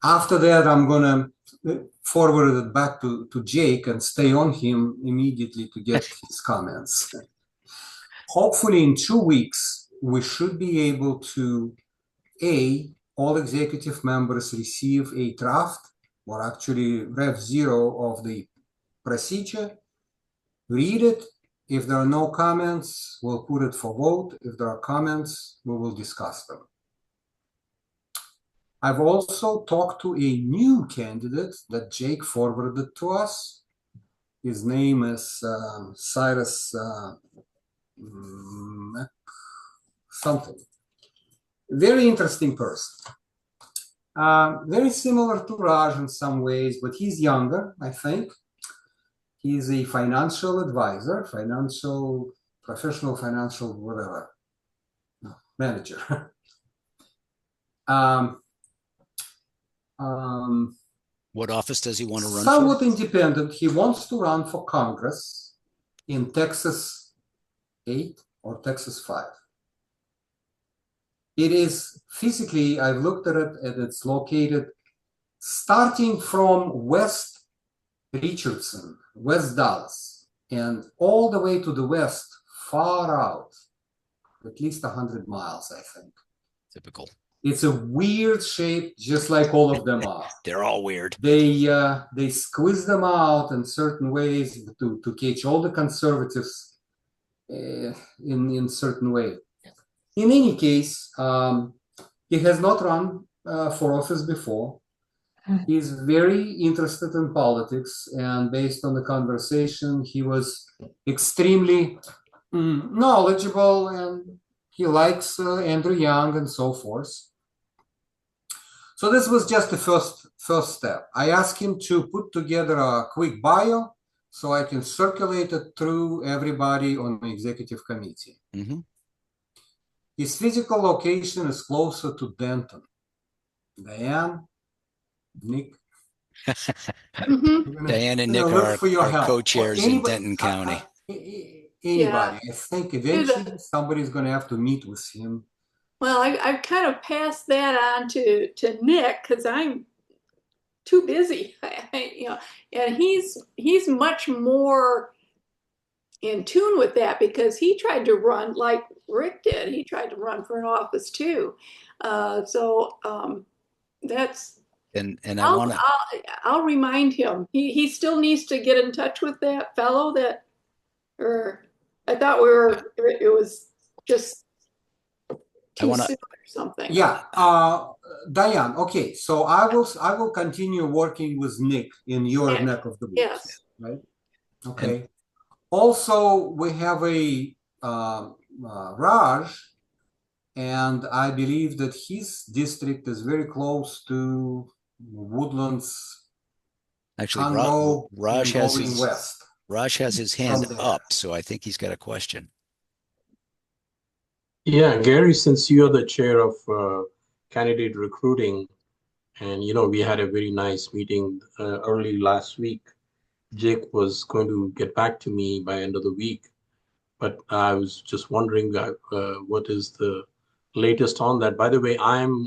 After that, I'm going to forward it back to Jake and stay on him immediately to get his comments. Hopefully in 2 weeks, we should be able to, all executive members receive a draft, or actually Rev 0 of the procedure, read it. If there are no comments, we'll put it for vote. If there are comments, we will discuss them. I've also talked to a new candidate that Jake forwarded to us. His name is Cyrus something. Very interesting person. Very similar to Raj in some ways, but he's younger, I think. He's a financial advisor, professional financial, whatever, manager. What office does he want to run Somewhat for? independent. He wants to run for Congress in Texas 8 or Texas 5. It is physically, I've looked at it, and it's located starting from West Richardson, West Dallas, and all the way to the west, far out, at least 100 miles, I think. Typical. It's a weird shape, just like all of them are. They're all weird. They squeeze them out in certain ways to catch all the conservatives in certain way. In any case, he has not run for office before. He's very interested in politics, and based on the conversation, he was extremely knowledgeable, and he likes Andrew Young and so forth. So this was just the first step. I asked him to put together a quick bio so I can circulate it through everybody on the executive committee. Mm-hmm. His physical location is closer to Denton. Diane, Nick. Diane and Nick are co-chairs in Denton County. Anybody. I think eventually somebody's going to have to meet with him. Well, I've kind of passed that on to Nick because I'm too busy, and he's much more in tune with that because he tried to run like Rick did. He tried to run for an office too. That's and I'll remind him. He still needs to get in touch with that fellow or I thought it was just too soon or something. Yeah, Diane. Okay, so I will continue working with Nick in your neck of the woods. Yes. Right. Okay. Also, we have a Raj, and I believe that his district is very close to Woodlands. Actually, Raj has his hand up, so I think he's got a question. Yeah, Gary, since you're the chair of candidate recruiting, and we had a very nice meeting early last week. Jake was going to get back to me by end of the week, but I was just wondering what is the latest on that. By the way, I'm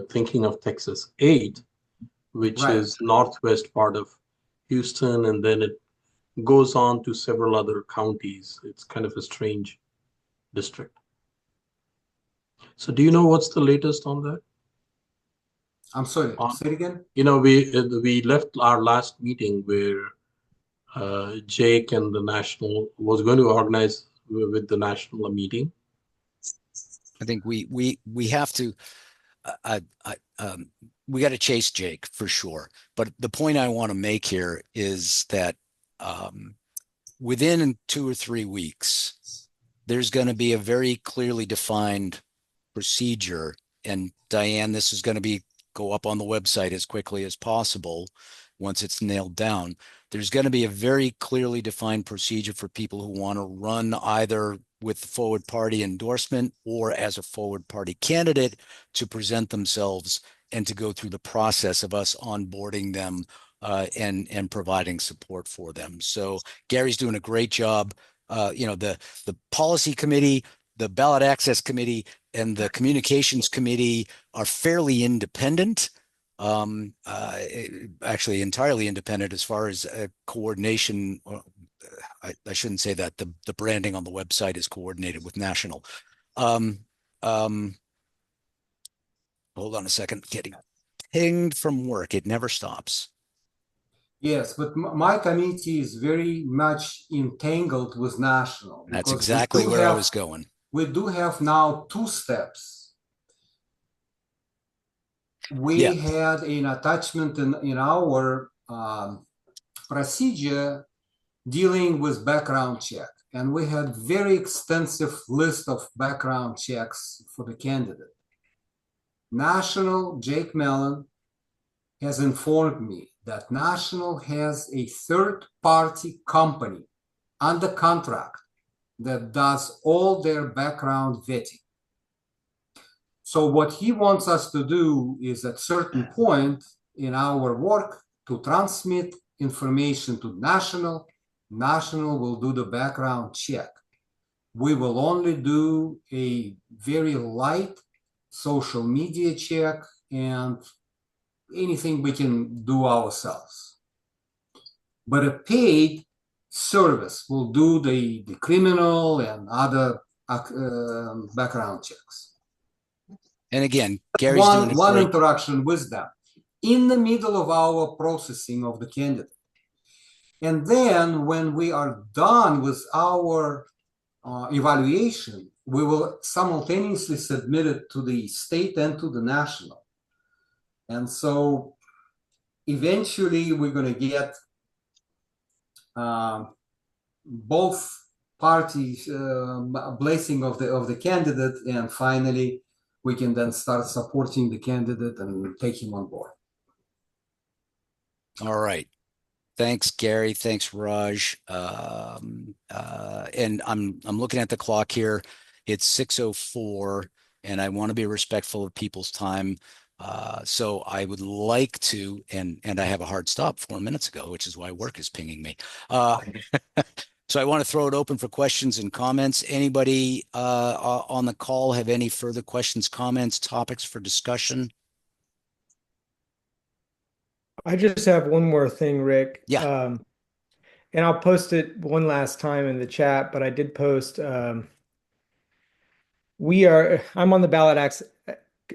thinking of Texas 8, which is northwest part of Houston, and then it goes on to several other counties. It's kind of a strange district. So do you know what's the latest on that? I'm sorry, say it again. We left our last meeting where Jake and the national was going to organize with the national a meeting. I think we have to we got to chase Jake for sure. But the point I want to make here is that within 2 or 3 weeks, there's going to be a very clearly defined procedure. And Diane, this is going to go up on the website as quickly as possible once it's nailed down. There's going to be a very clearly defined procedure for people who want to run either with the forward party endorsement or as a forward party candidate to present themselves and to go through the process of us onboarding them and providing support for them. So Gary's doing a great job. The policy committee, the ballot access committee, and the communications committee are fairly independent. Actually entirely independent as far as coordination. I shouldn't say that. The branding on the website is coordinated with national. Hold on a second. Getting pinged from work. It never stops. Yes, but my committee is very much entangled with national. That's exactly where I was going. We do have now 2 steps. We had an attachment in our procedure dealing with background check, and we had very extensive list of background checks for the candidate. National, Jake Mellon, has informed me that National has a third-party company under contract that does all their background vetting. So what he wants us to do is at certain point, in our work to transmit information to national. National will do the background check. We will only do a very light social media check and anything we can do ourselves. But a paid service will do the criminal and other background checks. And again, Gary's doing One great. interaction with them in the middle of our processing of the candidate. And then when we are done with our evaluation, we will simultaneously submit it to the state and to the national. And so eventually we're going to get both parties blessing of the candidate, and finally we can then start supporting the candidate and take him on board. All right. Thanks, Gary. Thanks, Raj. And I'm looking at the clock here. It's 6:04, and I want to be respectful of people's time. So I would like to, and I have a hard stop 4 minutes ago, which is why work is pinging me. So I want to throw it open for questions and comments. Anybody on the call have any further questions, comments, topics for discussion? I just have one more thing, Rick. Yeah. And I'll post it one last time in the chat, but I did post I'm on the ballot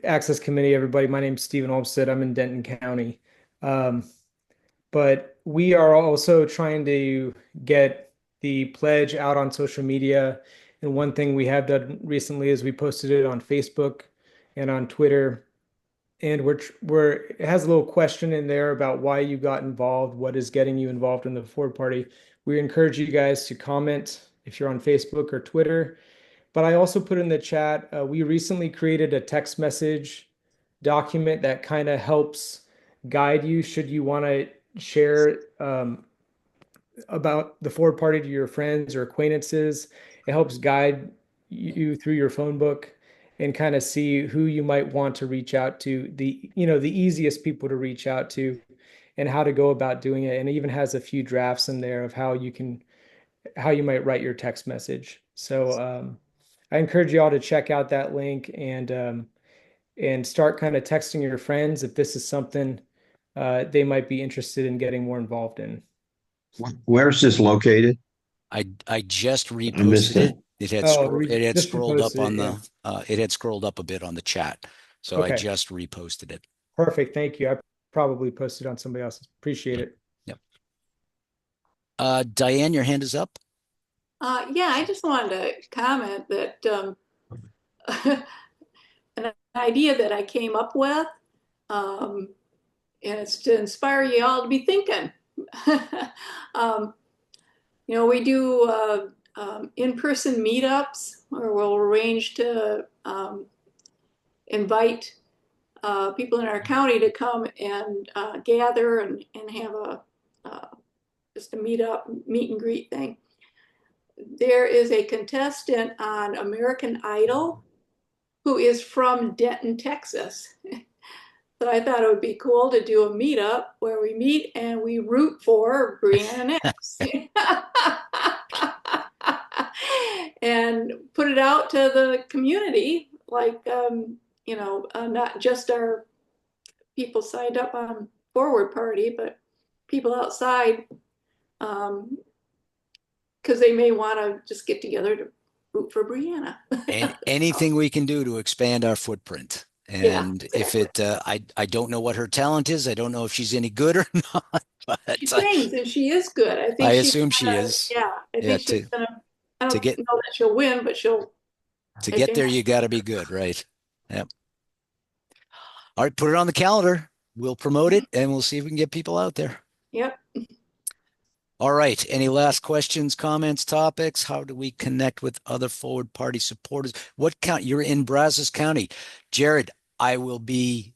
access committee, everybody. My name's Stephen Olmsted. I'm in Denton County. But we are also trying to get the pledge out on social media. And one thing we have done recently is we posted it on Facebook and on Twitter. And it has a little question in there about why you got involved, what is getting you involved in the Ford Party. We encourage you guys to comment if you're on Facebook or Twitter. But I also put in the chat, we recently created a text message document that kind of helps guide you should you want to share about the Ford Party to your friends or acquaintances. It helps guide you through your phone book and kind of see who you might want to reach out to, the easiest people to reach out to and how to go about doing it. And it even has a few drafts in there of how you might write your text message. So I encourage you all to check out that link and start kind of texting your friends if this is something they might be interested in getting more involved in. Where's this located? I just I missed reposted it. it. It had Just scrolled up reposted on it, the it had scrolled up a bit on the chat. So I Okay. just reposted it. Perfect. Thank you. I probably posted on somebody else's. Appreciate it. Yep. Diane, your hand is up. Yeah, I just wanted to comment that an idea that I came up with, and it's to inspire you all to be thinking. We do in-person meetups where we'll arrange to invite people in our county to come and gather and have just a meet and greet thing. There is a contestant on American Idol who is from Denton, Texas. So I thought it would be cool to do a meetup where we meet and we root for Brianna Nix. And put it out to the community, like, not just our people signed up on Forward Party, but people outside, because they may want to just get together to root for Brianna. And anything we can do to expand our footprint. And Yeah, exactly. if I don't know what her talent is, I don't know if she's any good or not. But She sings and she is good. I think I she's assume she gonna, is. Yeah, I Yeah, think she's gonna. I to don't get know that she'll win, but she'll to get there, you got to be good, right? Yep. All right, put it on the calendar. We'll promote it and we'll see if we can get people out there. Yep. All right. Any last questions, comments, topics? How do we connect with other Forward Party supporters? What county? You're in Brazos County. Jared, I will be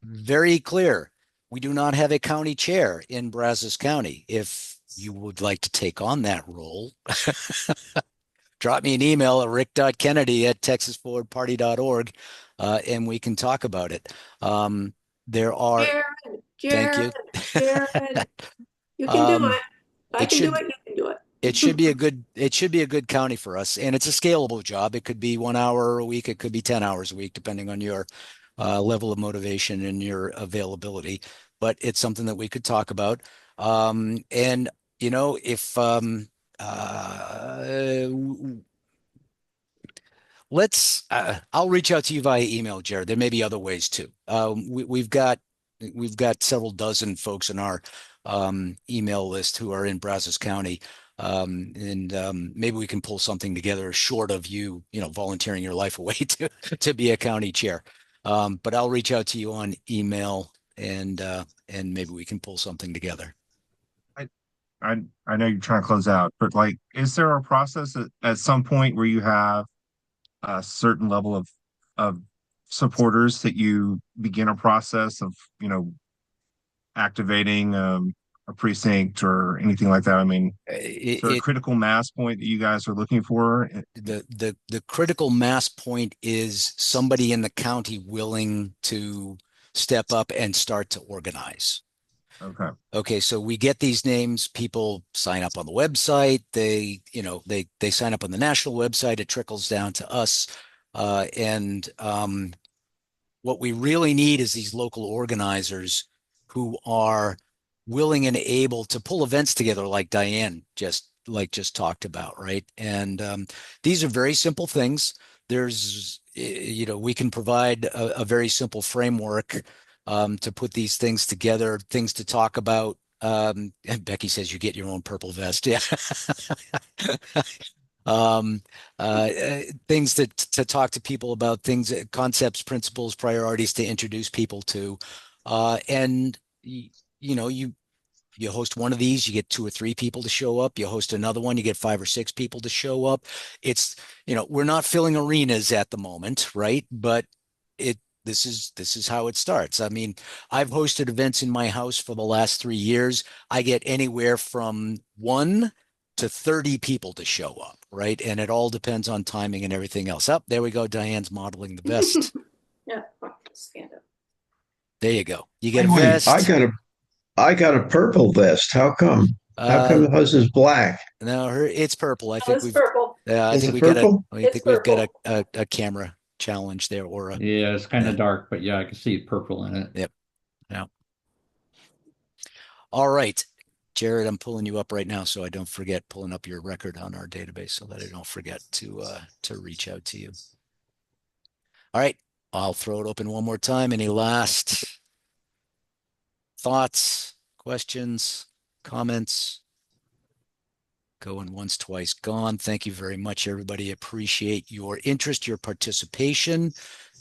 very clear. We do not have a county chair in Brazos County. If you would like to take on that role, drop me an email at rick.kennedy@texasforwardparty.org, and we can talk about it. There are. Jared, Thank you. Jared, you can do it. I it can do should- it, you can do it. It should be a good county for us, and it's a scalable job. It could be 1 hour a week, it could be 10 hours a week, depending on your level of motivation and your availability. But it's something that we could talk about. And if I'll reach out to you via email, Jared. There may be other ways too. We've got several dozen folks in our email list who are in Brazos County. And maybe we can pull something together short of you volunteering your life away to be a county chair. But I'll reach out to you on email and maybe we can pull something together. I know you're trying to close out, but like, is there a process at some point where you have a certain level of supporters that you begin a process of, activating a precinct or anything like that? I mean, is there a critical mass point that you guys are looking for? The critical mass point is somebody in the county willing to step up and start to organize. Okay, so we get these names, people sign up on the website, they sign up on the national website, it trickles down to us. And what we really need is these local organizers who are willing and able to pull events together like Diane just talked about, right? And these are very simple things. There's, we can provide a very simple framework to put things together, things to talk about. And Becky says you get your own purple vest. Yeah. Things to talk to people about, things, concepts, principles, priorities to introduce people to. And you host one of these, you get 2 or 3 people to show up. You host another one, you get 5 or 6 people to show up. It's, we're not filling arenas at the moment, right? But this is how it starts. I mean, I've hosted events in my house for the last 3 years. I get anywhere from 1 to 30 people to show up, right? And it all depends on timing and everything else. Oh, there we go. Diane's modeling the vest. Yeah, stand up. There you go. You get a Wait, vest. I got a purple vest. How come? How come hers is black? No, it's purple. I think it's purple. Yeah, I Is think it we got purple? I think we've got a camera challenge there, or Yeah, it's kind of dark, but yeah, I can see purple in it. Yep. Yeah. All right, Jared, I'm pulling you up right now, so I don't forget, pulling up your record on our database so that I don't forget to reach out to you. All right, I'll throw it open one more time. Any last thoughts, questions, comments? Going once, twice, gone. Thank you very much, everybody. Appreciate your interest, your participation.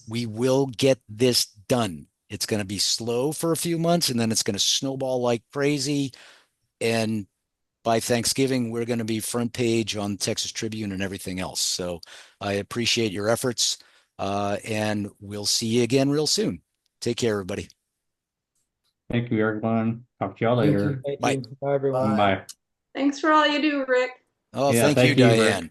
We will get this done. It's going to be slow for a few months, and then it's going to snowball like crazy. And by Thanksgiving, we're going to be front page on Texas Tribune and everything else. So I appreciate your efforts, and we'll see you again real soon. Take care, everybody. Thank you, everyone. Talk to y'all later. Thank Bye. you. Bye, everyone. Bye. Thanks for all you do, Rick. Oh, Yeah, thank you, thank you, Rick. Diane.